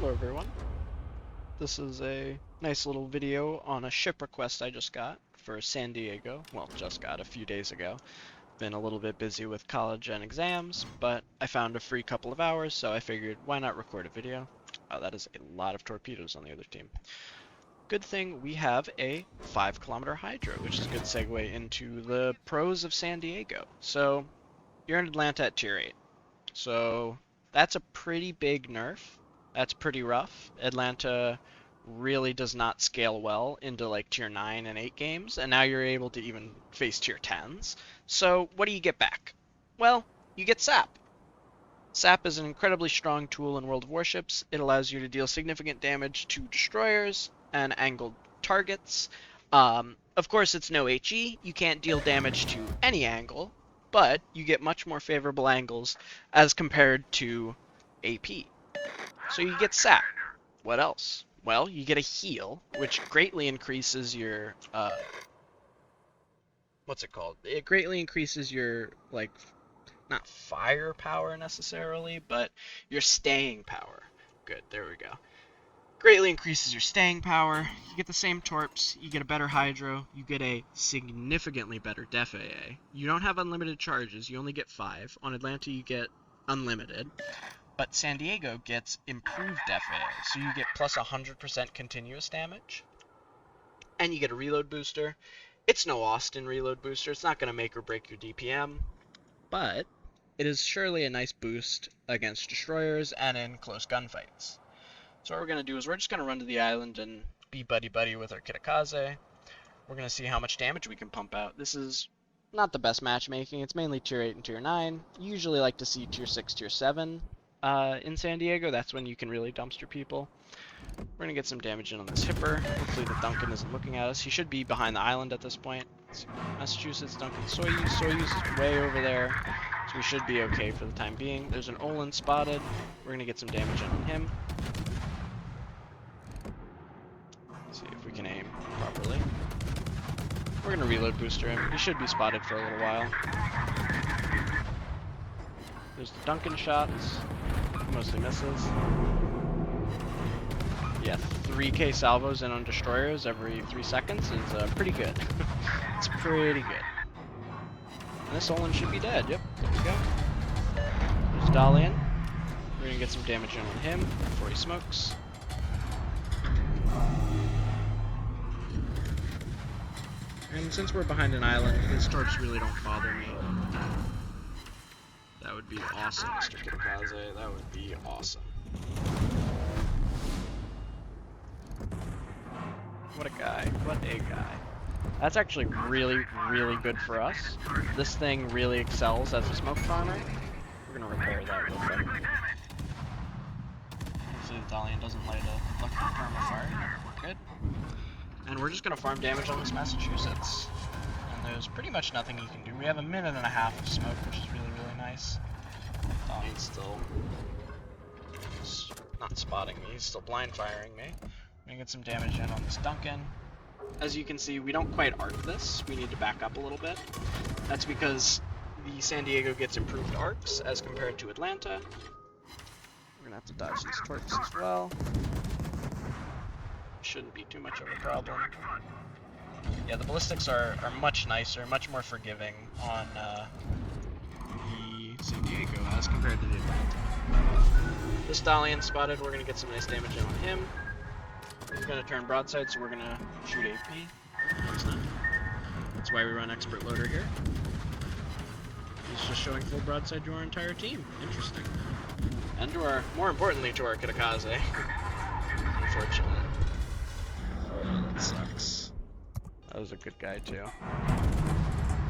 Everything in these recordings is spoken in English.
Hello everyone. This is a nice little video on a ship request I just got for San Diego. Well, just got a few days ago. Been a little bit busy with college and exams, but I found a free couple of hours, so I figured why not record a video. Oh, that is a lot of torpedoes on the other team. Good thing we have a 5-kilometer hydro, which is a good segue into the pros of San Diego. So, you're in Atlanta at tier 8. So, that's a pretty big nerf. That's pretty rough. Atlanta really does not scale well into like tier 9 and 8 games, and now you're able to even face tier 10s. So what do you get back? Well, you get SAP. SAP is an incredibly strong tool in World of Warships. It allows you to deal significant damage to destroyers and angled targets. Of course, it's no HE. You can't deal damage to any angle, but you get much more favorable angles as compared to AP. So you get SAP. What else? Well, you get a heal, which greatly increases your, what's it called? It greatly increases your, like, not firepower necessarily, but your staying power. Good, there we go. Greatly increases your staying power. You get the same torps, you get a better hydro, you get a significantly better def AA. You don't have unlimited charges, you only get 5. On Atlanta you get unlimited. But San Diego gets improved FA, so you get plus 100% continuous damage. And you get a reload booster. It's no Austin reload booster. It's not going to make or break your DPM. But it is surely a nice boost against destroyers and in close gunfights. So what we're going to do is we're just going to run to the island and be buddy-buddy with our Kitakaze. We're going to see how much damage we can pump out. This is not the best matchmaking. It's mainly tier 8 and tier 9. You usually like to see tier 6, tier 7. In San Diego, that's when you can really dumpster people. We're going to get some damage in on this Hipper. Hopefully the Duncan isn't looking at us. He should be behind the island at this point. Massachusetts, Duncan, Soyuz. Soyuz is way over there, so we should be okay for the time being. There's an Olin spotted. We're going to get some damage in on him. Let's see if we can aim properly. We're going to reload booster him. He should be spotted for a little while. There's the Duncan shots. Mostly misses. Yeah, 3k salvos in on destroyers every 3 seconds is pretty good. It's pretty good. And this Olin should be dead. Yep, there we go. There's Dalian. We're gonna get some damage in on him before he smokes. And since we're behind an island, his torps really don't bother me. That would be awesome, Mr. Kitakaze. That would be awesome. What a guy. What a guy. That's actually really, really good for us. This thing really excels as a smoke farmer. We're going to repair that real quick. Hopefully the Dalian doesn't light a lucky perma-fire. We're good. And we're just going to farm damage on this Massachusetts. And there's pretty much nothing you can do. We have a minute and a half of smoke, which is really, really nice. Dalian's still not spotting me, he's still blind firing me. I'm gonna get some damage in on this Duncan. As you can see, we don't quite arc this. We need to back up a little bit. That's because the San Diego gets improved arcs as compared to Atlanta. We're gonna have to dodge these torps as well. Shouldn't be too much of a problem. Yeah, the ballistics are much nicer, much more forgiving on the San Diego as compared to the Atlanta. This Dalian spotted, we're going to get some nice damage in on him. He's going to turn broadside, so we're going to shoot AP. That's why we run Expert Loader here. He's just showing full broadside to our entire team. Interesting. And to our, more importantly, to our Kitakaze. Unfortunately. Oh, that sucks. That was a good guy, too.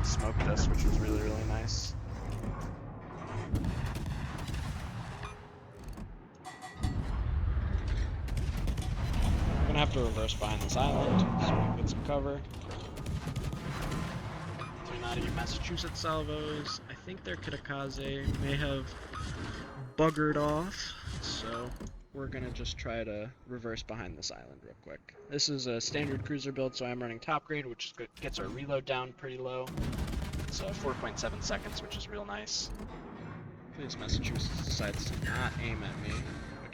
Smoked us, which was really, really nice. We're gonna have to reverse behind this island so we can get some cover. They're not even Massachusetts salvos. I think their Kitakaze may have buggered off, so we're gonna just try to reverse behind this island real quick. This is a standard cruiser build, so I'm running top grade, which gets our reload down pretty low. It's 4.7 seconds, which is real nice. This Massachusetts decides to not aim at me,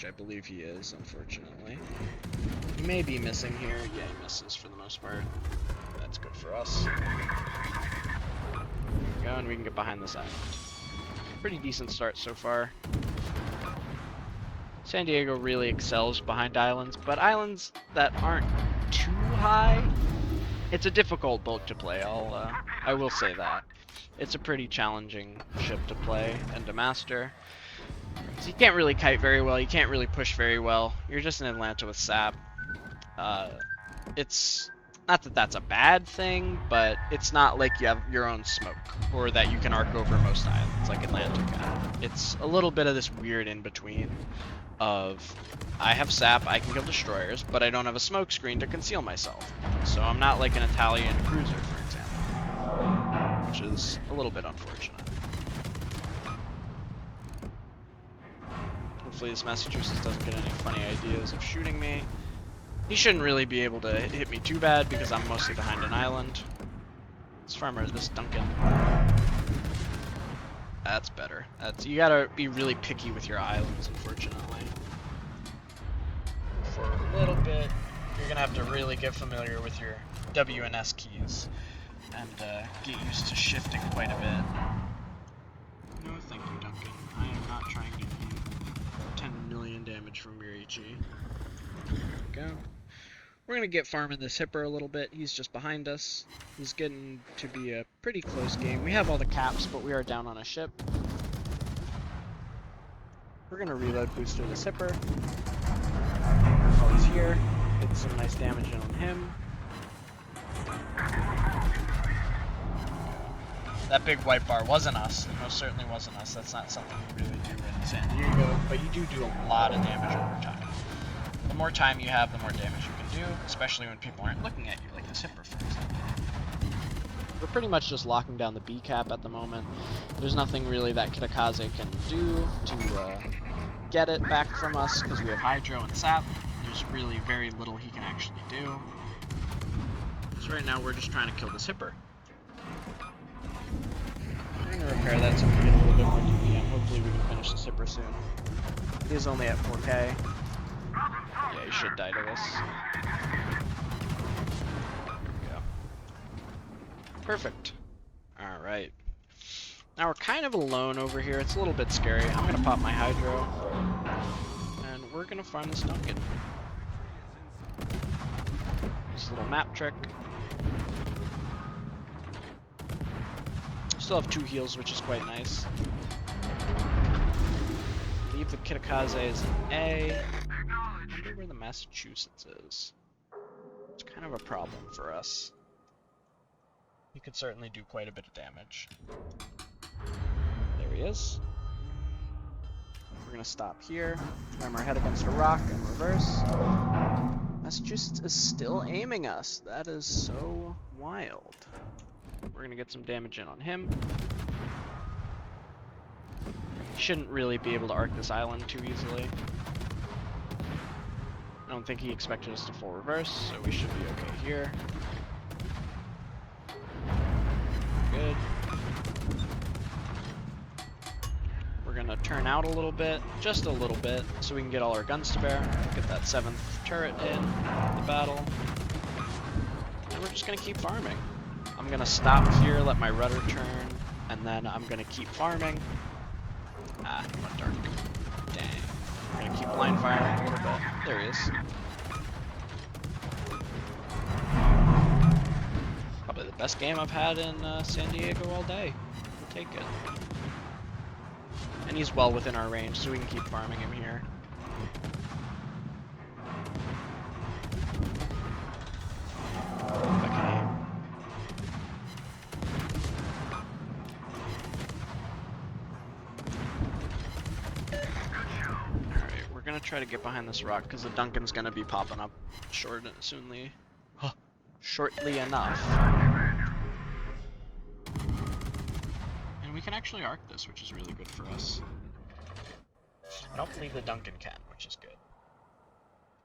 which I believe he is, unfortunately. He may be missing here. Yeah, he misses for the most part. That's good for us. There we go, and we can get behind this island. Pretty decent start so far. San Diego really excels behind islands, but islands that aren't too high, it's a difficult boat to play. I will say that. It's a pretty challenging ship to play and to master. So you can't really kite very well, you can't really push very well. You're just in Atlanta with sap. It's not that that's a bad thing, but it's not like you have your own smoke, or that you can arc over most islands like Atlanta can. It's a little bit of this weird in-between of, I have sap, I can kill destroyers, but I don't have a smoke screen to conceal myself. So I'm not like an Italian cruiser, for example, which is a little bit unfortunate. Hopefully this Massachusetts doesn't get any funny ideas of shooting me. He shouldn't really be able to hit me too bad because I'm mostly behind an island. This farmer, this Duncan. That's better. You gotta be really picky with your islands, unfortunately. For a little bit, you're gonna have to really get familiar with your W and S keys and get used to shifting quite a bit. No, thank you, Duncan. I am not trying to give you 10 million damage from your HE. There we go. We're gonna get farming this hipper a little bit. He's just behind us. He's getting to be a pretty close game. We have all the caps, but we are down on a ship. We're gonna reload booster this hipper. While he's here, get some nice damage in on him. That big white bar wasn't us. It most certainly wasn't us. That's not something we really do in San Diego, but you do a lot of damage over time. The more time you have, the more damage you can do, especially when people aren't looking at you, like this hipper, for example. We're pretty much just locking down the B cap at the moment. There's nothing really that Kitakaze can do to get it back from us, because we have Hydro and Sap. There's really very little he can actually do. So right now we're just trying to kill this hipper. I'm going to repair that so we can get a little bit more DPM. Hopefully we can finish this hipper soon. He is only at 4K. Yeah, he should die to this. There we go. Perfect. Alright. Now we're kind of alone over here. It's a little bit scary. I'm going to pop my Hydro. And we're going to farm this Duncan. This little map trick. Still have 2 heals, which is quite nice. Leave the Kitakaze's in A. I wonder where the Massachusetts is. It's kind of a problem for us. He could certainly do quite a bit of damage. There he is. We're going to stop here, ram our head against a rock, and reverse. Massachusetts is still aiming us. That is so wild. We're going to get some damage in on him. He shouldn't really be able to arc this island too easily. I don't think he expected us to full reverse, so we should be okay here. Good. We're gonna turn out a little bit, just a little bit, so we can get all our guns to bear. Get that 7th turret in the battle. And we're just gonna keep farming. I'm gonna stop here, let my rudder turn, and then I'm gonna keep farming. Ah, he went dark. Dang. We're gonna keep blind firing a little bit. There he is. Probably the best game I've had in San Diego all day. We'll take it. And he's well within our range, so we can keep farming him here. Try to get behind this rock because the Duncan's gonna be popping up shortly enough. And we can actually arc this, which is really good for us. I don't believe the Duncan can, which is good.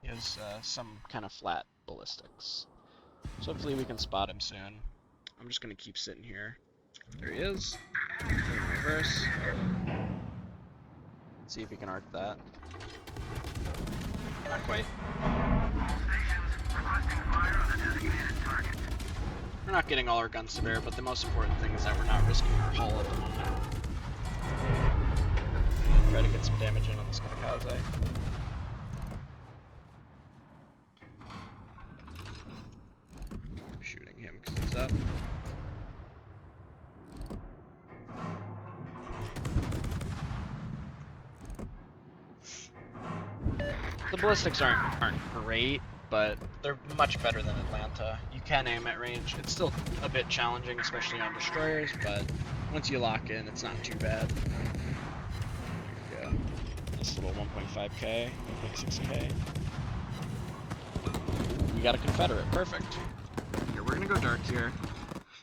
He has some kind of flat ballistics. So hopefully we can spot him soon. I'm just gonna keep sitting here. There he is. Reverse. Let's see if he can arc that. Not quite. We're not getting all our guns to bear, but the most important thing is that we're not risking our hull at the moment. Try to get some damage in on this kamikaze. I'm shooting him because he's up. The ballistics aren't great, but they're much better than Atlanta. You can aim at range. It's still a bit challenging, especially on destroyers, but once you lock in, it's not too bad. There you go. This little 1.5k, 1.6k. We got a Confederate. Perfect. Here, we're gonna go dark here,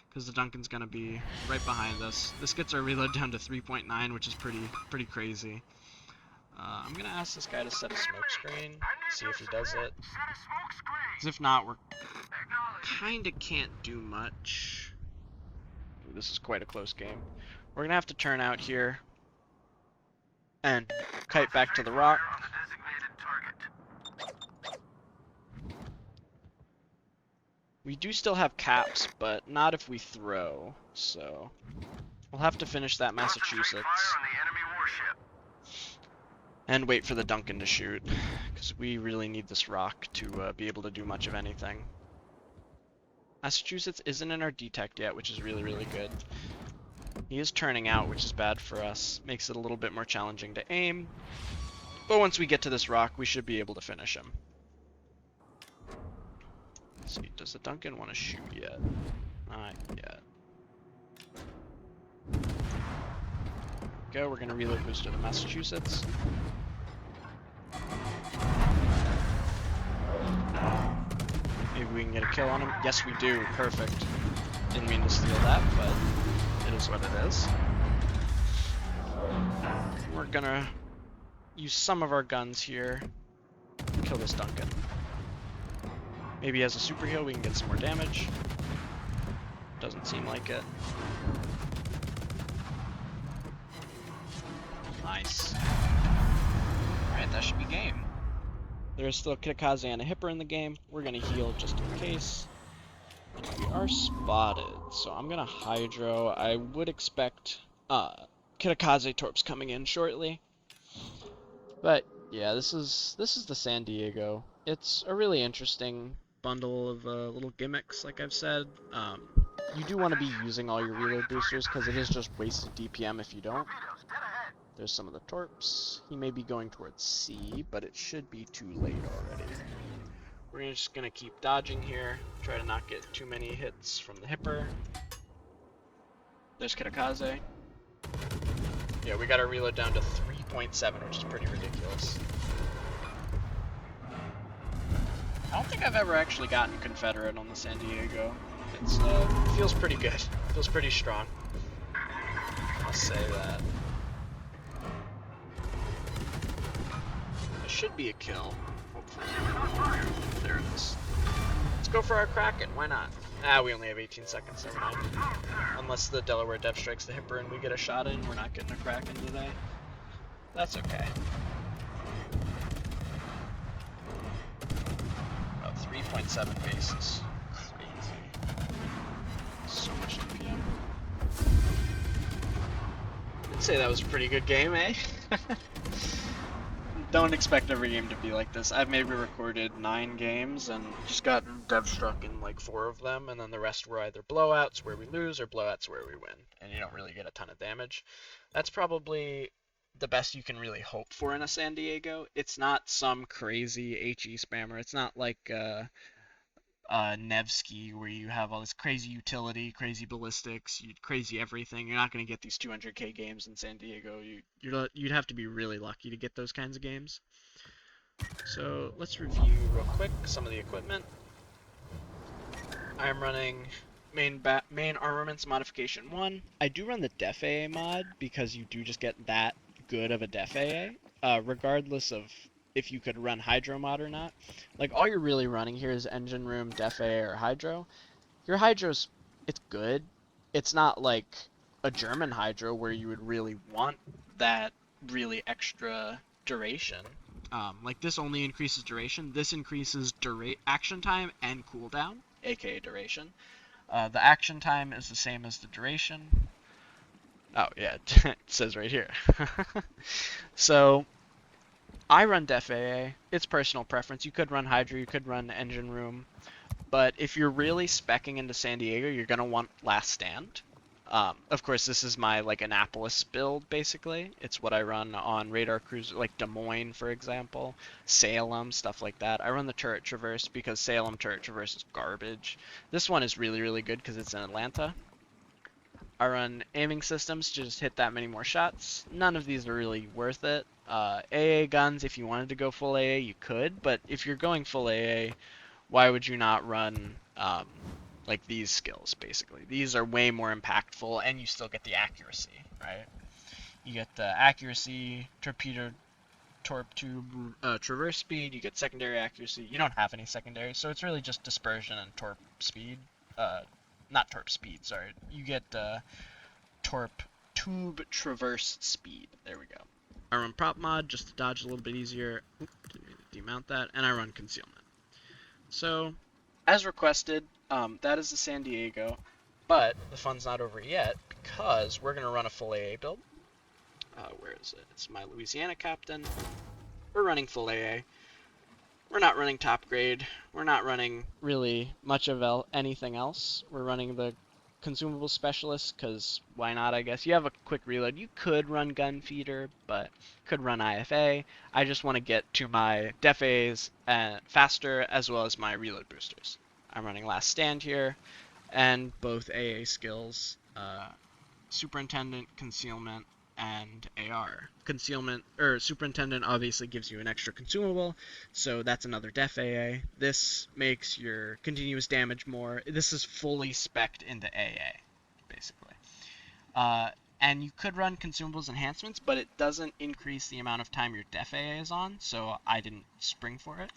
because the Duncan's gonna be right behind us. This gets our reload down to 3.9, which is pretty crazy. I'm gonna ask this guy to set a smoke screen, see if he does it. Because if not, we're kinda can't do much. Ooh, this is quite a close game. We're gonna have to turn out here and kite back to the rock. We do still have caps, but not if we throw, so we'll have to finish that Massachusetts. And wait for the Duncan to shoot, because we really need this rock to be able to do much of anything. Massachusetts isn't in our detect yet, which is really good. He is turning out, which is bad for us. Makes it a little bit more challenging to aim. But once we get to this rock, we should be able to finish him. Let's see, does the Duncan want to shoot yet? Not yet. Go, we're going to reload booster the Massachusetts. Maybe we can get a kill on him. Yes, we do. Perfect. Didn't mean to steal that, but it is what it is. We're going to use some of our guns here to kill this Duncan. Maybe as a super heal we can get some more damage. Doesn't seem like it. Nice. Alright, that should be game. There's still a Kitakaze and a Hipper in the game. We're going to heal just in case. We are spotted, so I'm going to Hydro. I would expect Kitakaze Torps coming in shortly. But yeah, this is the San Diego. It's a really interesting bundle of little gimmicks, like I've said. You do want to be using all your reload boosters because it is just wasted DPM if you don't. There's some of the Torps. He may be going towards C, but it should be too late already. We're just going to keep dodging here, try to not get too many hits from the Hipper. There's Kitakaze. Yeah, we got our reload down to 3.7, which is pretty ridiculous. I don't think I've ever actually gotten Confederate on the San Diego. It's it feels pretty good. Feels pretty strong. I'll say that. It should be a kill, hopefully. There it is. Let's go for our Kraken. Why not? Ah, we only have 18 seconds. Never mind. Unless the Delaware Dev strikes the Hipper and we get a shot in, we're not getting a Kraken today. That's okay. 3.7 bases. Crazy. So much DPM. I'd say that was a pretty good game, eh? Don't expect every game to be like this. I've maybe recorded 9 games and just got dev struck in like 4 of them, and then the rest were either blowouts where we lose or blowouts where we win, and you don't really get a ton of damage. That's probably the best you can really hope for in a San Diego. It's not some crazy HE spammer. It's not like Nevsky where you have all this crazy utility, crazy ballistics, crazy everything. You're not going to get these 200k games in San Diego. You'd have to be really lucky to get those kinds of games. So let's review real quick some of the equipment. I'm running main armaments modification 1. I do run the Def AA mod because you do just get that good of a Def AA, regardless of if you could run Hydro mod or not. Like, all you're really running here is Engine Room, Def AA, or Hydro. Your Hydro's, it's good. It's not like a German Hydro where you would really want that really extra duration. Like this only increases duration. This increases action time and cooldown, aka duration. The action time is the same as the duration. Oh yeah, it says right here. So I run Def AA. It's personal preference. You could run Hydra, you could run Engine Room, but if you're really speccing into San Diego, you're gonna want Last Stand. Of course, this is my like Annapolis build, basically. It's what I run on radar cruiser, like Des Moines, for example, Salem, stuff like that. I run the turret traverse because Salem turret traverse is garbage. This one is really, really good because it's in Atlanta. I run aiming systems to just hit that many more shots. None of these are really worth it. AA guns, if you wanted to go full AA, you could, but if you're going full AA, why would you not run like these skills, basically? These are way more impactful, and you still get the accuracy, right? You get the accuracy, torpedo, torp tube, traverse speed, you get secondary accuracy. You don't have any secondary, so it's really just dispersion and torp speed. Not torp speed, sorry. You get torp tube traverse speed. There we go. I run prop mod just to dodge a little bit easier. Oop, didn't mean to demount that. And I run concealment. So, as requested, that is the San Diego, but the fun's not over yet because we're going to run a full AA build. Where is it? It's my Louisiana captain. We're running full AA. We're not running top grade. We're not running really much of anything else. We're running the consumable specialist because why not, I guess. You have a quick reload. You could run gun feeder, but could run IFA. I just want to get to my def A's faster as well as my reload boosters. I'm running last stand here and both AA skills, superintendent, concealment, and AR. Concealment, or superintendent obviously gives you an extra consumable, so that's another def AA. This makes your continuous damage more. This is fully spec'd into AA, basically. And you could run consumables enhancements, but it doesn't increase the amount of time your def AA is on, so I didn't spring for it.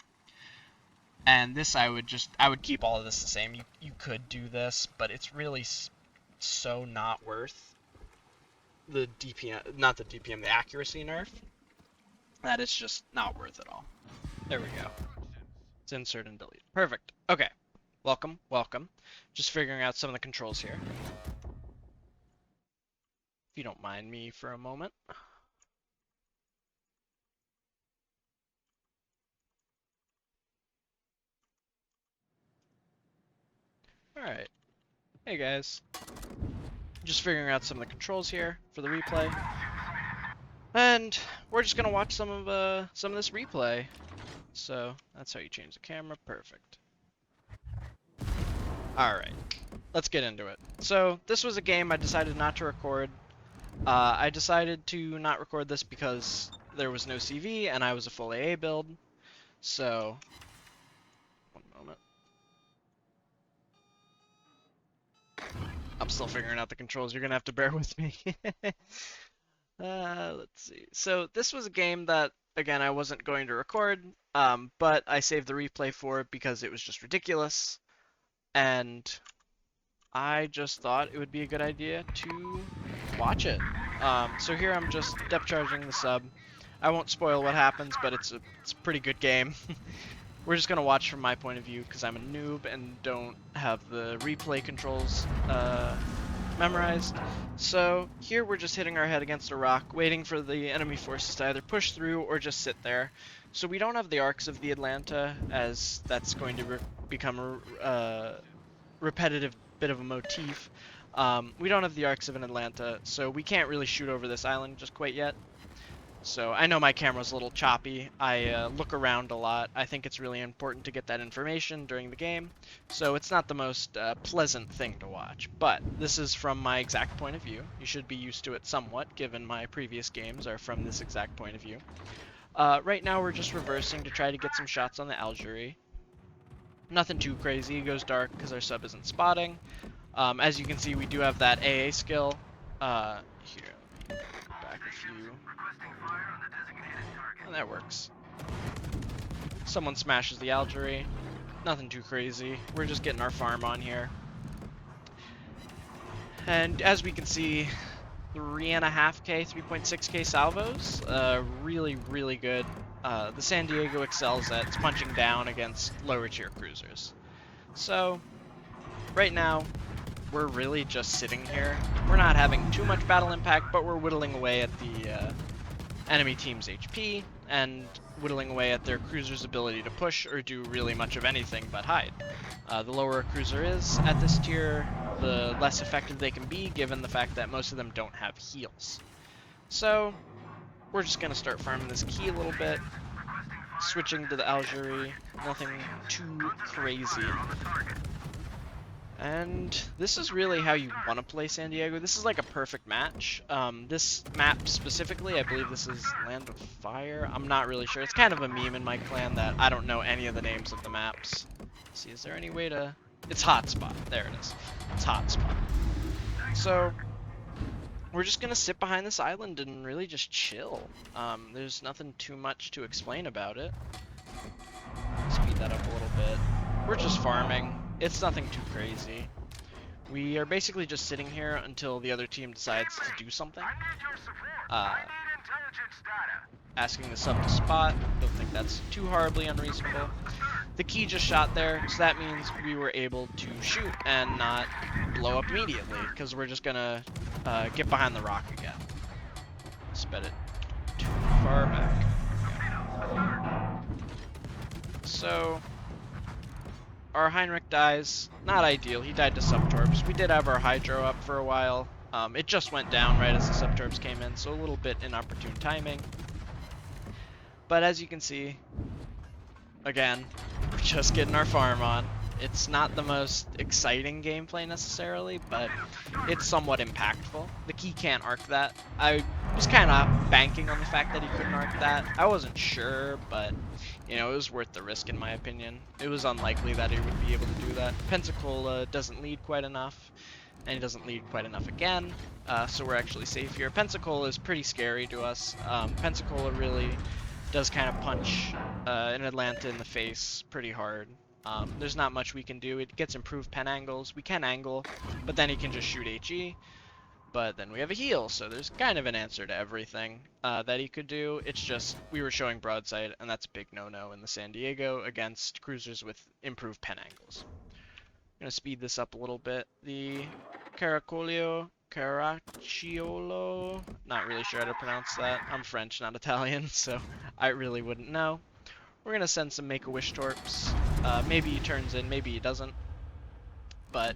And this I would keep all of this the same. You could do this, but it's really so not worth the DPM, not the DPM, the accuracy nerf, that it's just not worth it all. There we go. Let's insert and delete. Perfect. Okay. Welcome, welcome. Just figuring out some of the controls here. If you don't mind me for a moment. Alright. Hey guys. Just figuring out some of the controls here for the replay. And we're just gonna watch some of this replay. So that's how you change the camera. Perfect. Alright. Let's get into it. So this was a game I decided not to record. I decided to not record this because there was no CV and I was a full AA build. So one moment. I'm still figuring out the controls. You're gonna have to bear with me. Let's see. So this was a game that, again, I wasn't going to record, but I saved the replay for it because it was just ridiculous. And I just thought it would be a good idea to watch it. So here I'm just depth charging the sub. I won't spoil what happens, but it's a pretty good game. We're just gonna watch from my point of view because I'm a noob and don't have the replay controls memorized. So here we're just hitting our head against a rock, waiting for the enemy forces to either push through or just sit there. So we don't have the arcs of the Atlanta, as that's going to become a repetitive bit of a motif. We don't have the arcs of an Atlanta, so we can't really shoot over this island just quite yet. So I know my camera's a little choppy. I look around a lot. I think it's really important to get that information during the game. So it's not the most pleasant thing to watch. But this is from my exact point of view. You should be used to it somewhat, given my previous games are from this exact point of view. Right now we're just reversing to try to get some shots on the Algerie. Nothing too crazy. It goes dark because our sub isn't spotting. As you can see, we do have that AA skill. Here, let me back a few. And that works. Someone smashes the Algerie. Nothing too crazy. We're just getting our farm on here. And as we can see, 3.5K, 3.6K salvos. Really, really good. The San Diego excels at punching down against lower tier cruisers. So, right now, we're really just sitting here. We're not having too much battle impact, but we're whittling away at the enemy team's HP and whittling away at their cruiser's ability to push or do really much of anything but hide. The lower a cruiser is at this tier, the less effective they can be, given the fact that most of them don't have heals. So, we're just going to start farming this key a little bit, switching to the Algerie, nothing too crazy. And this is really how you want to play San Diego. This is like a perfect match. This map specifically, I believe this is Land of Fire. I'm not really sure. It's kind of a meme in my clan that I don't know any of the names of the maps. Let's see, is there any way to... It's Hotspot. There it is. It's Hotspot. So, we're just going to sit behind this island and really just chill. There's nothing too much to explain about it. Speed that up a little bit. We're just farming. It's nothing too crazy. We are basically just sitting here until the other team decides to do something. Asking the sub to spot. Don't think that's too horribly unreasonable. The key just shot there, so that means we were able to shoot and not blow up immediately, because we're just gonna get behind the rock again. Sped it too far back. So, our Heinrich dies. Not ideal. He died to subtorps. We did have our Hydro up for a while. It just went down right as the subtorps came in, so a little bit inopportune timing. But as you can see, again, we're just getting our farm on. It's not the most exciting gameplay necessarily, but it's somewhat impactful. The key can't arc that. I was kind of banking on the fact that he couldn't arc that. I wasn't sure, but you know, it was worth the risk in my opinion. It was unlikely that he would be able to do that. Pensacola doesn't lead quite enough, and he doesn't lead quite enough again, so we're actually safe here. Pensacola is pretty scary to us. Pensacola really does kind of punch an Atlanta in the face pretty hard. There's not much we can do. It gets improved pen angles. We can angle, but then he can just shoot HE. But then we have a heal, so there's kind of an answer to everything that he could do. It's just we were showing broadside, and that's a big no-no in the San Diego against cruisers with improved pen angles. I'm going to speed this up a little bit. The Caracciolo, not really sure how to pronounce that. I'm French, not Italian, so I really wouldn't know. We're going to send some Make-A-Wish torps. Maybe he turns in, maybe he doesn't. But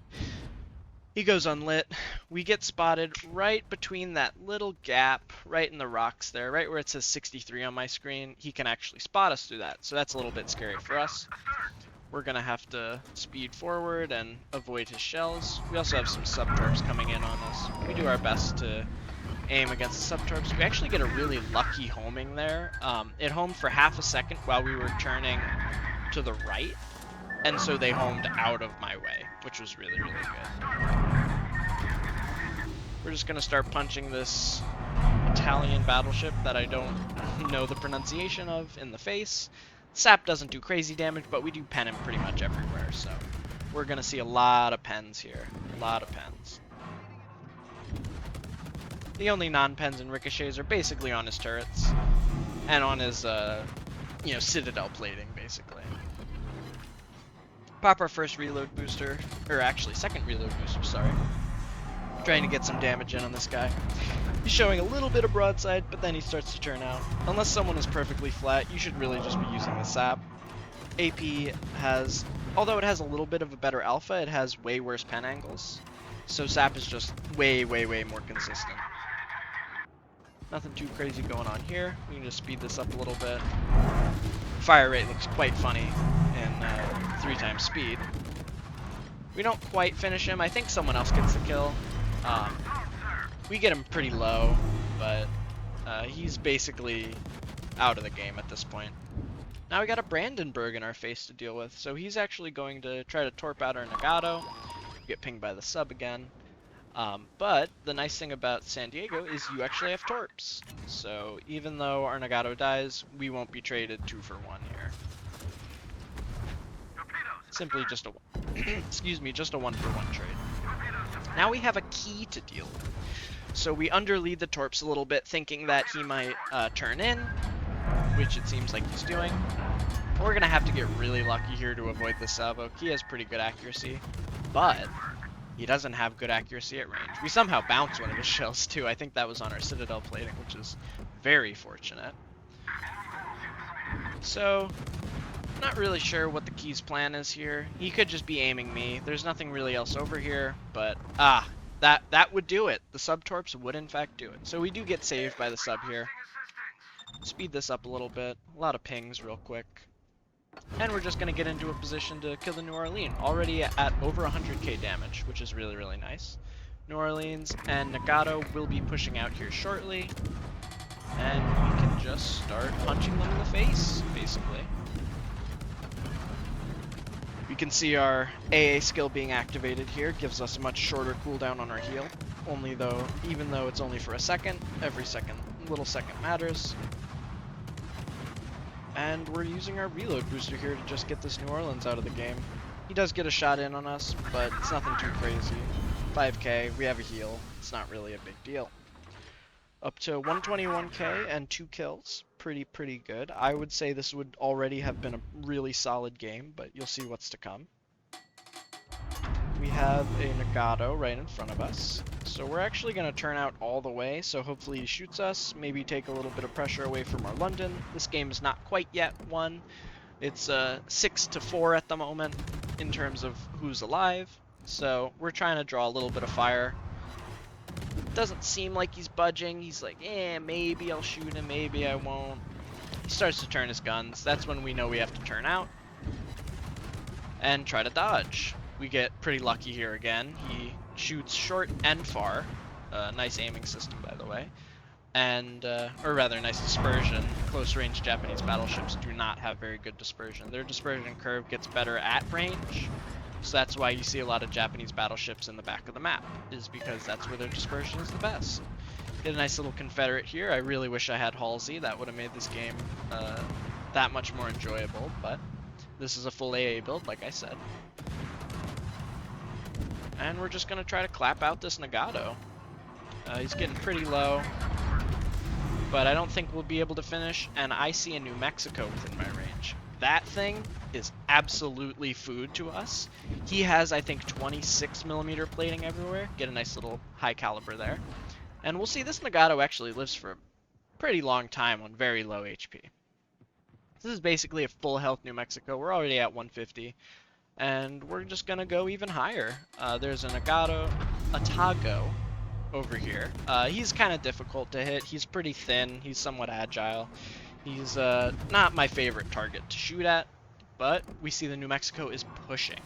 he goes unlit. We get spotted right between that little gap, right in the rocks there, right where it says 63 on my screen. He can actually spot us through that, so that's a little bit scary for us. We're going to have to speed forward and avoid his shells. We also have some subtorps coming in on us. We do our best to aim against the subtorps. We actually get a really lucky homing there. It homed for half a second while we were turning to the right, and so they homed out of my way, which was really, really good. We're just going to start punching this Italian battleship that I don't know the pronunciation of in the face. Sap doesn't do crazy damage, but we do pen him pretty much everywhere, so we're going to see a lot of pens here. A lot of pens. The only non-pens and ricochets are basically on his turrets and on his, you know, citadel plating, basically. Pop our first reload booster, or actually second reload booster, sorry. Trying to get some damage in on this guy. He's showing a little bit of broadside, but then he starts to turn out. Unless someone is perfectly flat, you should really just be using the sap. AP has, although it has a little bit of a better alpha, it has way worse pen angles. So sap is just way, way, way more consistent. Nothing too crazy going on here. We can just speed this up a little bit. Fire rate looks quite funny in 3 times speed. We don't quite finish him. I think someone else gets the kill. We get him pretty low, but he's basically out of the game at this point. Now we got a Brandenburg in our face to deal with, so he's actually going to try to torp out our Nagato. Get pinged by the sub again. But the nice thing about San Diego is you actually have torps. So even though our Nagato dies, we won't be traded 2 for 1 here. Simply just a excuse me, just a 1 for 1 trade. Now we have a key to deal with. So we underlead the Torps a little bit, thinking that he might turn in, which it seems like he's doing. We're going to have to get really lucky here to avoid the salvo. He has pretty good accuracy, but he doesn't have good accuracy at range. We somehow bounced one of his shells too. I think that was on our Citadel plating, which is very fortunate. So, not really sure what the Key's plan is here. He could just be aiming me. There's nothing really else over here, but that would do it. The sub-torps would in fact do it. So we do get saved by the sub here. Speed this up a little bit. A lot of pings real quick. And we're just going to get into a position to kill the New Orleans, already at over 100k damage, which is really, really nice. New Orleans and Nagato will be pushing out here shortly, and we can just start punching them in the face, basically. We can see our AA skill being activated here, gives us a much shorter cooldown on our heal, even though it's only for a second, every little second matters. And we're using our reload booster here to just get this New Orleans out of the game. He does get a shot in on us, but it's nothing too crazy. 5k, we have a heal. It's not really a big deal. Up to 121k and 2 kills. Pretty good. I would say this would already have been a really solid game, but you'll see what's to come. We have a Nagato right in front of us. So we're actually going to turn out all the way, so hopefully he shoots us, maybe take a little bit of pressure away from our London. This game is not quite yet won. It's 6-4 at the moment in terms of who's alive, so we're trying to draw a little bit of fire. Doesn't seem like he's budging. He's like, maybe I'll shoot him, maybe I won't. He starts to turn his guns. That's when we know we have to turn out and try to dodge. We get pretty lucky here again. He shoots short and far. Nice aiming system, by the way. And, or rather, nice dispersion. Close-range Japanese battleships do not have very good dispersion. Their dispersion curve gets better at range, so that's why you see a lot of Japanese battleships in the back of the map, is because that's where their dispersion is the best. Get a nice little Confederate here. I really wish I had Halsey. That would have made this game that much more enjoyable, but this is a full AA build, like I said. And we're just going to try to clap out this Nagato. He's getting pretty low, but I don't think we'll be able to finish, and I see a New Mexico within my range. That thing is absolutely food to us. He has, I think, 26mm plating everywhere. Get a nice little high caliber there. And we'll see this Nagato actually lives for a pretty long time on very low HP. This is basically a full health New Mexico. We're already at 150. And we're just going to go even higher. There's a Tago over here. He's kind of difficult to hit. He's pretty thin. He's somewhat agile. He's not my favorite target to shoot at, but we see the New Mexico is pushing.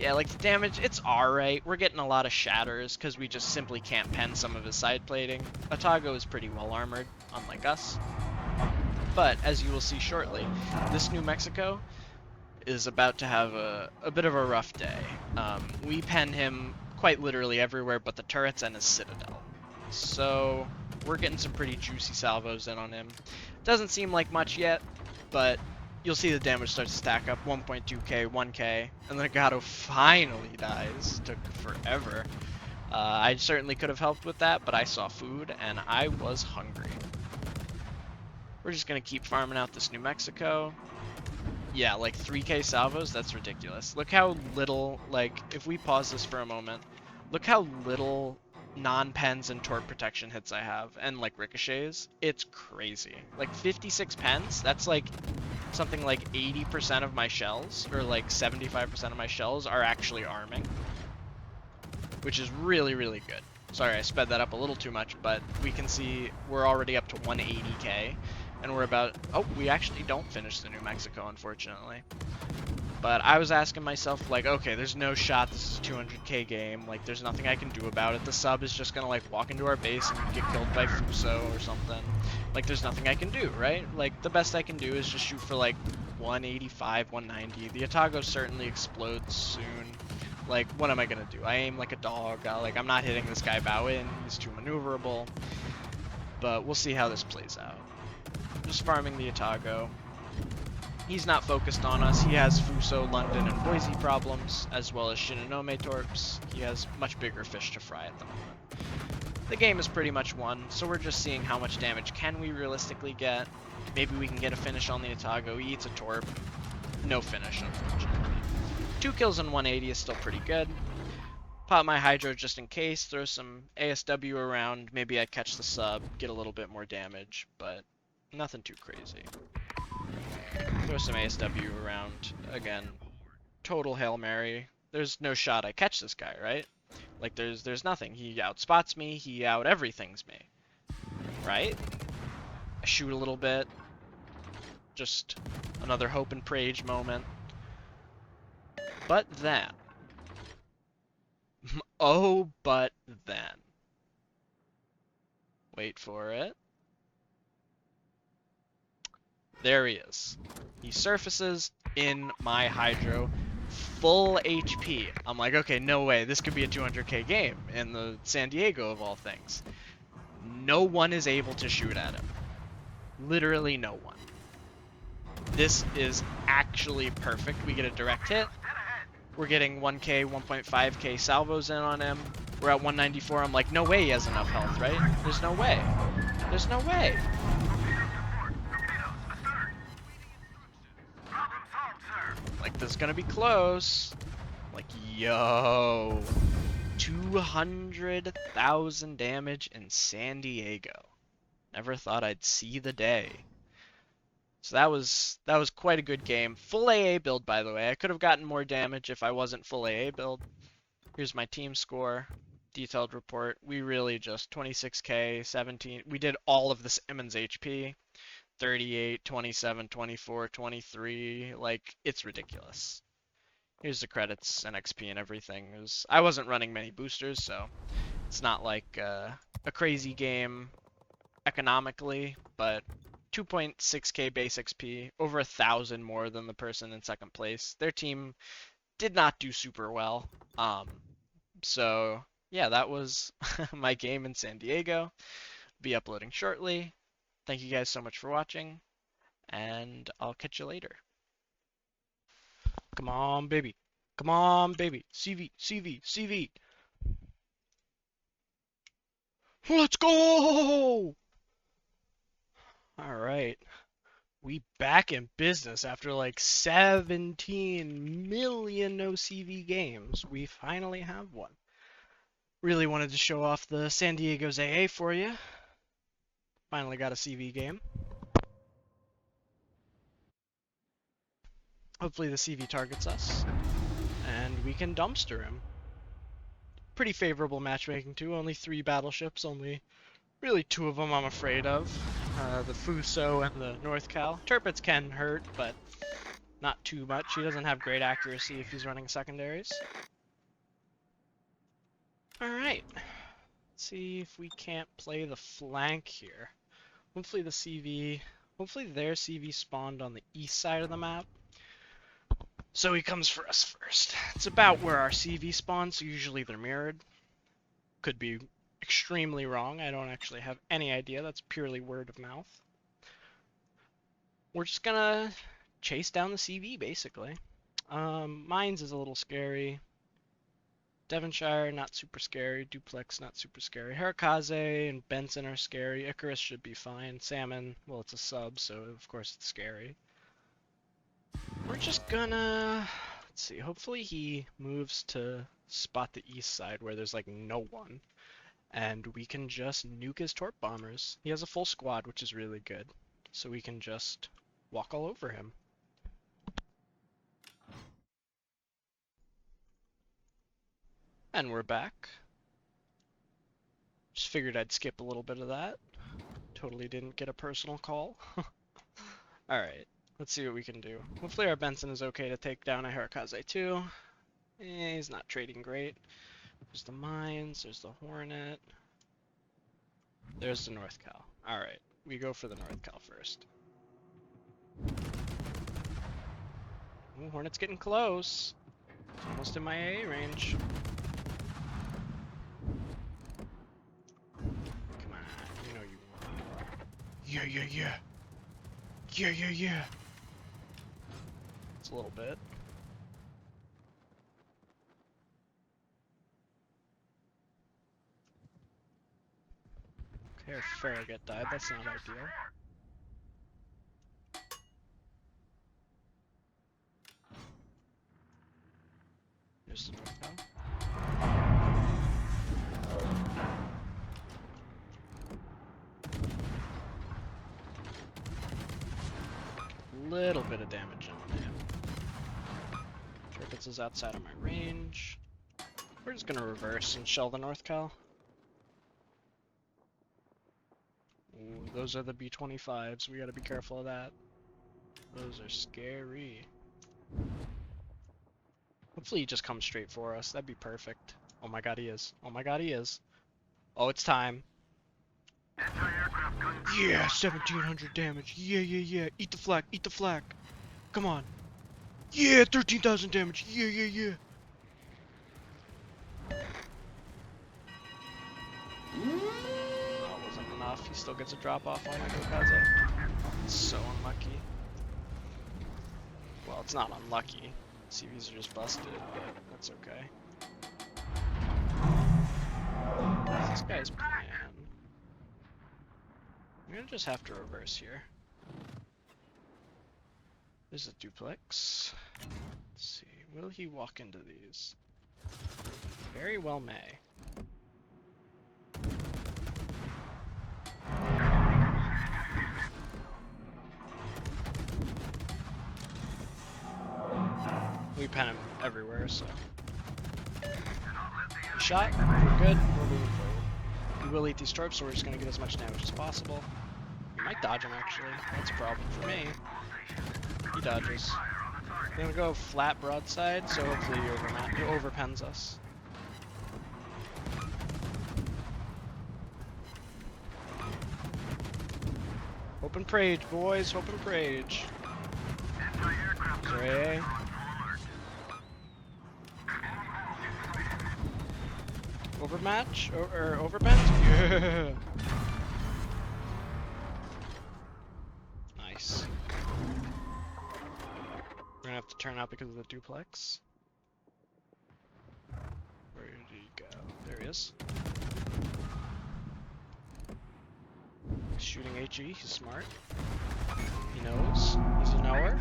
Yeah, like the damage, it's alright. We're getting a lot of shatters because we just simply can't pen some of his side plating. Atago is pretty well armored, unlike us. But, as you will see shortly, this New Mexico is about to have a bit of a rough day. We pen him quite literally everywhere but the turrets and his Citadel. So we're getting some pretty juicy salvos in on him. Doesn't seem like much yet, but you'll see the damage starts to stack up. 1.2k, 1k, and the Nagato finally dies. Took forever. I certainly could have helped with that, but I saw food and I was hungry. We're just gonna keep farming out this New Mexico. Yeah, like 3k salvos, that's ridiculous. Look how little, like, if we pause this for a moment, look how little non-pens and torp protection hits I have, and like ricochets. It's crazy. Like 56 pens, that's like something like 80% of my shells, or like 75% of my shells are actually arming, which is really, really good. Sorry, I sped that up a little too much, but we can see we're already up to 180k. And we're about, oh, we actually don't finish the New Mexico, unfortunately. But I was asking myself, like, okay, there's no shot this is a 200k game. Like, there's nothing I can do about it. The sub is just gonna, like, walk into our base and get killed by Fuso or something. Like, there's nothing I can do, right? Like, the best I can do is just shoot for, like, 185, 190. The Atago certainly explodes soon. Like, what am I gonna do? I aim like a dog. Like, I'm not hitting this guy bow in. He's too maneuverable. But we'll see how this plays out. Just farming the Atago. He's not focused on us. He has Fuso, London, and Boise problems, as well as Shinonome Torps. He has much bigger fish to fry at the moment. the game is pretty much won, so we're just seeing how much damage can we realistically get. Maybe we can get a finish on the Otago. He eats a Torp. No finish, unfortunately. 2 kills on 180 is still pretty good. Pop my Hydro just in case, throw some ASW around, maybe I catch the sub, get a little bit more damage, but nothing too crazy. Throw some ASW around, again, total Hail Mary. There's no shot I catch this guy, right? Like, there's nothing. He outspots me, he out-everything's me. Right? I shoot a little bit. Just another hope and prage moment. But then... oh, but then. Wait for it. There he is. He surfaces in my Hydro, full HP. I'm like, okay, no way. This could be a 200k game in the San Diego of all things. No one is able to shoot at him. Literally no one. This is actually perfect. We get a direct hit. We're getting 1k, 1.5k salvos in on him. We're at 194. I'm like, no way he has enough health, right? There's no way. There's no way. Like, this is gonna be close. Like, yo. 200,000 damage in San Diego. Never thought I'd see the day. So that was quite a good game. Full AA build, by the way. I could have gotten more damage if I wasn't full AA build. Here's my team score. Detailed report. We really just 26k, 17. We did all of this Emmons HP. 38, 27, 24, 23. Like, it's ridiculous. Here's the credits and XP and everything. I wasn't running many boosters, so it's not like a crazy game economically, but 2.6k base XP, over 1,000 more than the person in second place. Their team did not do super well. So yeah, that was my game in San Diego. Be uploading shortly. Thank you guys so much for watching, and I'll catch you later. Come on, baby. Come on, baby. CV, CV, CV. Let's go! All right. We back in business after like 17 million no CV games. We finally have one. Really wanted to show off the San Diego's AA for you. Finally got a CV game. Hopefully the CV targets us, and we can dumpster him. Pretty favorable matchmaking too. Only 3 battleships, only really 2 of them I'm afraid of. The Fuso and the North Cal. Turpits can hurt, but not too much. He doesn't have great accuracy if he's running secondaries. Alright. Let's see if we can't play the flank here. Hopefully their CV spawned on the east side of the map. So he comes for us first. It's about where our CV spawns, so usually they're mirrored. Could be extremely wrong. I don't actually have any idea. That's purely word of mouth. We're just gonna chase down the CV, basically. Mines is a little scary. Devonshire, not super scary. Duplex, not super scary. Harakaze and Benson are scary. Icarus should be fine. Salmon, well, it's a sub, so of course it's scary. We're just gonna... let's see, hopefully he moves to spot the east side where there's like no one. And we can just nuke his torp bombers. He has a full squad, which is really good. So we can just walk all over him. And we're back. Just figured I'd skip a little bit of that. Totally didn't get a personal call. Alright, let's see what we can do. Hopefully our Benson is okay to take down a Harakaze too. He's not trading great. There's the mines, there's the Hornet. There's the North Cal. Alright, we go for the North Cal first. Ooh, Hornet's getting close. It's almost in my AA range. Come on, you know you want it. Yeah, yeah, yeah. Yeah, yeah, yeah. It's a little bit. Hair Farragut died, that's not ideal. Here's the North Tower. Little bit of damage on him. Turpitz is outside of my range. We're just gonna reverse and shell the North Cal. Ooh, those are the B-25s. We gotta be careful of that. Those are scary. Hopefully he just comes straight for us. That'd be perfect. Oh my god, he is. Oh my god, he is. Oh, it's time. Yeah, 1700 damage. Yeah, yeah, yeah. Eat the flak. Eat the flak. Come on. Yeah, 13,000 damage. Yeah, yeah, yeah. That wasn't enough. He still gets a drop off on Kamikaze. It's so unlucky. Well, it's not unlucky. CVs are just busted, but that's okay. What's this guy's plan? I'm gonna just have to reverse here. There's a duplex. Let's see. Will he walk into these? Very well may. We pen him everywhere, so. Shot. We're good. We're moving forward. He will eat these tropes, so we're just gonna get as much damage as possible. We might dodge him, actually. That's a problem for me. He dodges. We're gonna go flat broadside, so hopefully he overpens us. Hope and prage, boys. Hope and prage. Sorry. Overmatch? Or overbend? Yeah! Nice. We're gonna have to turn out because of the duplex. Where did he go? There he is. Shooting HE, he's smart. He knows. He's a knower.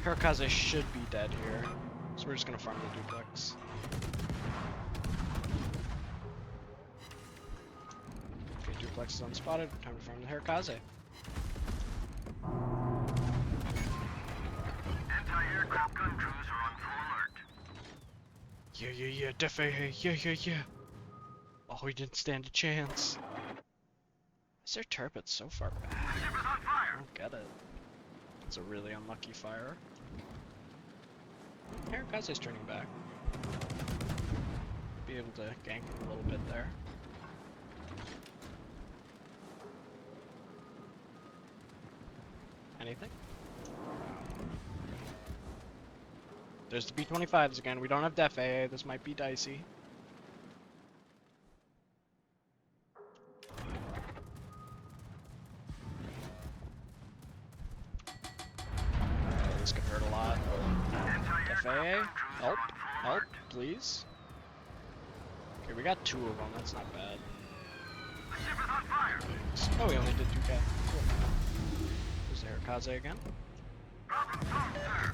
Hirakaze should be dead here, so we're just gonna farm the duplex. Okay, duplex is unspotted. Time to farm the Hirakaze. Anti-aircraft gun crews are on full alert. Yeah, yeah, yeah, def AA, yeah, yeah, yeah. Oh, he didn't stand a chance. Is their turret so far back? Ship is on fire. I don't get it. It's a really unlucky fire. Hirakaze's turning back. Be able to gank him a little bit there. Anything? There's the B-25s again. We don't have def AA. This might be dicey. This could hurt a lot. Def AA? Help. Help, please. Okay, we got 2 of them. That's not bad. The ship is on fire. Oh, we only did 2K. Cool. There's the Hirakaze again. Problem solved, sir.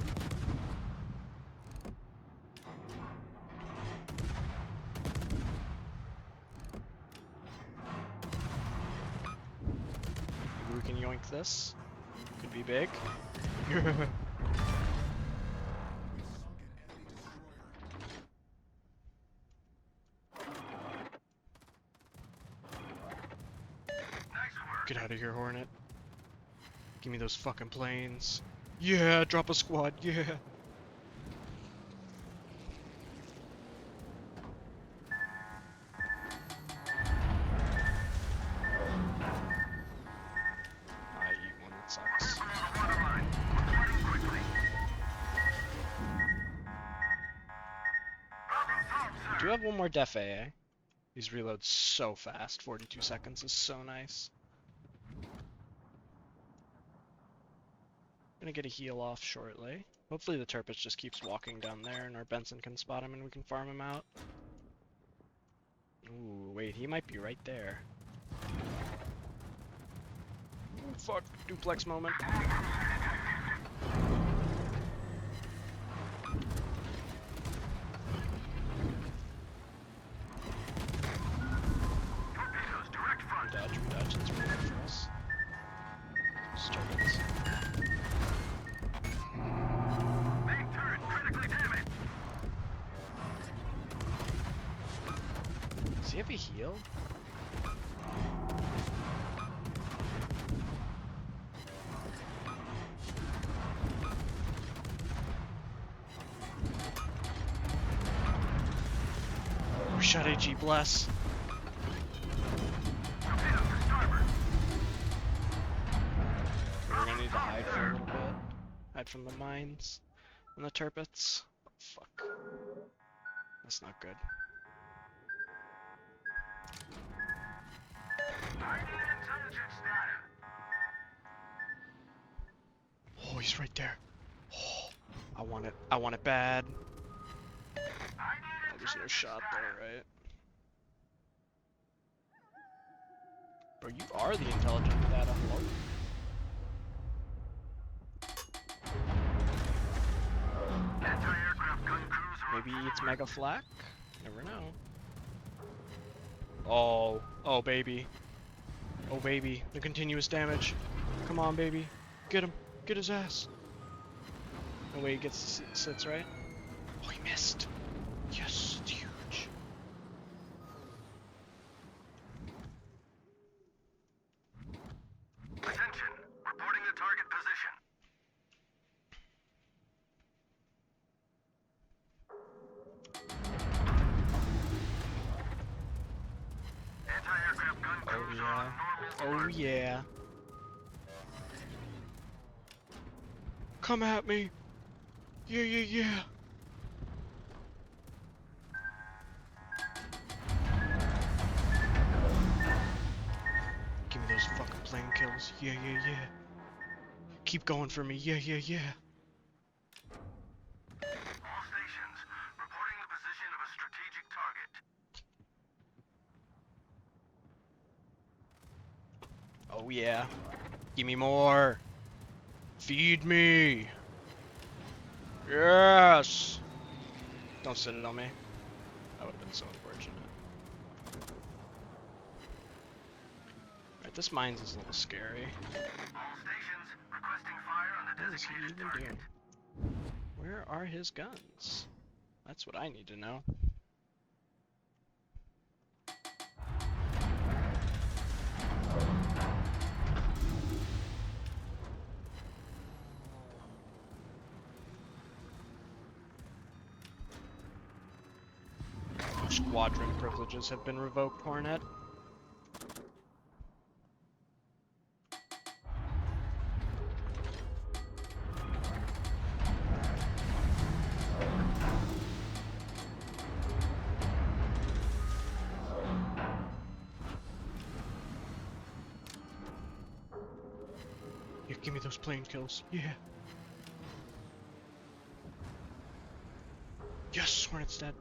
Maybe we can yoink this. Could be big. Get out of here, Hornet. Give me those fucking planes. Yeah, drop a squad, yeah. I eat one that sucks. Do you have one more def AA? These reload so fast. 42 seconds is so nice. Gonna get a heal off shortly. Hopefully the Turpus just keeps walking down there and our Benson can spot him and we can farm him out. Ooh, wait, he might be right there. Ooh, fuck, duplex moment. Torpedoes, direct front. We dodge, that's really good for us. Starbucks. Main turret critically damaged. Does he have a heal? Oh, shot AG, bless. Torpedoes to starboard. We're gonna need to hide for a little bit. Hide from the mines and the turpits. Oh, fuck. That's not good. I need intelligence data. Oh, he's right there. Oh, I want it. I want it bad. I need Oh, there's no intelligence shot data. there, right? Bro, you are the intelligent data. Hello? Anti-aircraft gun crews are Maybe on it's full alert. Mega Flak? Never know. Oh, oh baby. Oh baby, the continuous damage. Come on, baby. Get him. Get his ass. No way he gets sits right. Oh, he missed. Yes, it's huge. Attention, reporting the target position. Anti-aircraft gun Oh crews are yeah. on normal Oh alert. yeah. Come at me. Yeah, yeah, yeah. Give me those fucking plane kills. Yeah, yeah, yeah. Keep going for me. Yeah, yeah, yeah. All stations, reporting the position of a strategic target. Oh yeah. Give me more. Feed me. Yes. Don't sit it on me. That would have been so unfortunate. Alright, this mines is a little scary. All stations, requesting fire on the What is he designated even target. doing? Where are his guns? That's what I need to know. Squadron privileges have been revoked, Hornet. Yeah, give me those plane kills. Yeah. Yes, Hornet's dead.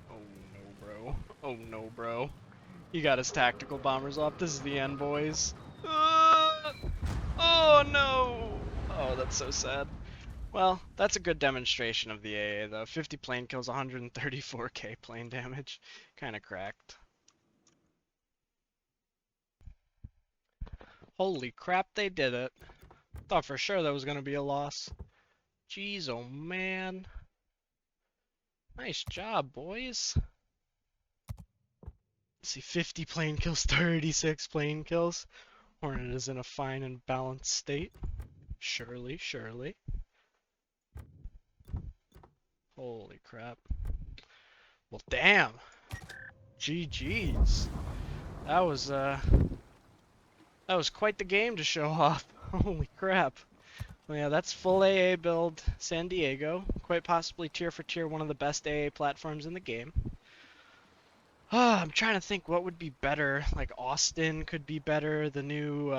Oh no, bro. Oh no, bro. He got his tactical bombers off. This is the end, boys. Oh no! Oh, that's so sad. Well, that's a good demonstration of the AA, though. 50 plane kills, 134k plane damage. Kinda cracked. Holy crap, they did it. Thought for sure that was gonna be a loss. Jeez, oh man. Nice job, boys. Let's see, 50 plane kills, 36 plane kills. Hornet is in a fine and balanced state. Surely, surely. Holy crap. Well, damn. GG's. That was quite the game to show off. Holy crap. Well, yeah, that's full AA build San Diego. Quite possibly tier for tier one of the best AA platforms in the game. I'm trying to think what would be better. Like Austin could be better. The new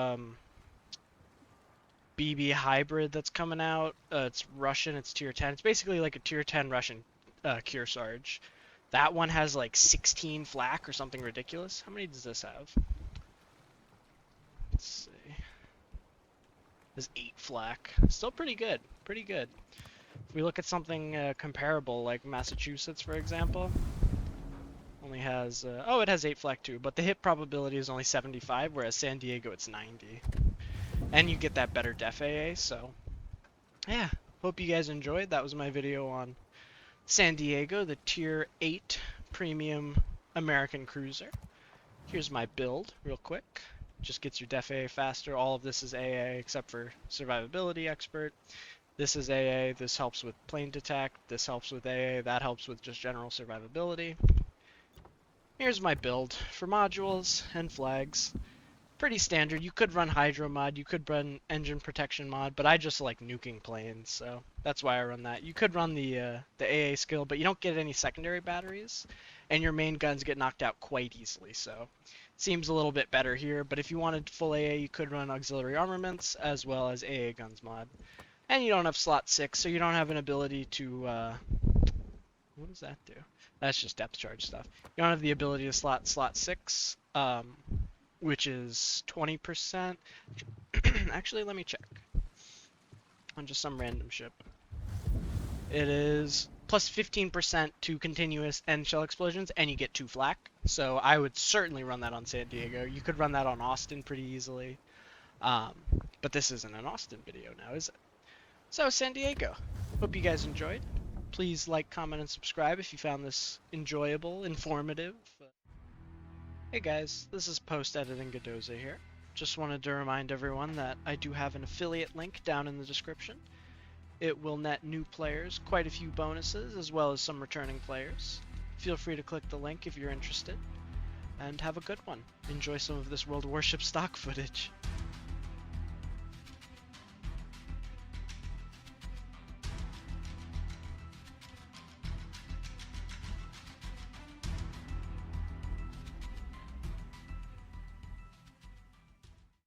BB hybrid that's coming out. It's Russian. It's tier 10. It's basically like a tier 10 Russian Kearsarge. That one has like 16 flak or something ridiculous. How many does this have? Let's see. There's 8 flak. Still pretty good. Pretty good. If we look at something comparable, like Massachusetts, for example, only has oh, it has 8 flak too, but the hit probability is only 75, whereas San Diego it's 90, and you get that better def AA. So yeah, hope you guys enjoyed. That was my video on San Diego, the tier 8 premium American cruiser. Here's my build real quick. Just gets your def AA faster. All of this is AA except for survivability expert. This is AA. This helps with plane detect. This helps with AA. That helps with just general survivability. Here's my build for modules and flags. Pretty standard. You could run Hydro mod, you could run engine protection mod, but I just like nuking planes, so that's why I run that. You could run the AA skill, but you don't get any secondary batteries, and your main guns get knocked out quite easily, so it seems a little bit better here. But if you wanted full AA, you could run auxiliary armaments as well as AA guns mod. And you don't have slot 6, so you don't have an ability to, what does that do? That's just depth charge stuff. You don't have the ability to slot 6, which is 20%. Actually, let me check. On just some random ship. It is plus 15% to continuous and shell explosions, and you get 2 flak. So I would certainly run that on San Diego. You could run that on Austin pretty easily. But this isn't an Austin video now, is it? So, San Diego. Hope you guys enjoyed. Please like, comment, and subscribe if you found this enjoyable, informative. Hey guys, this is Post Editing Godoza here. Just wanted to remind everyone that I do have an affiliate link down in the description. It will net new players quite a few bonuses, as well as some returning players. Feel free to click the link if you're interested, and have a good one. Enjoy some of this World of Warship stock footage.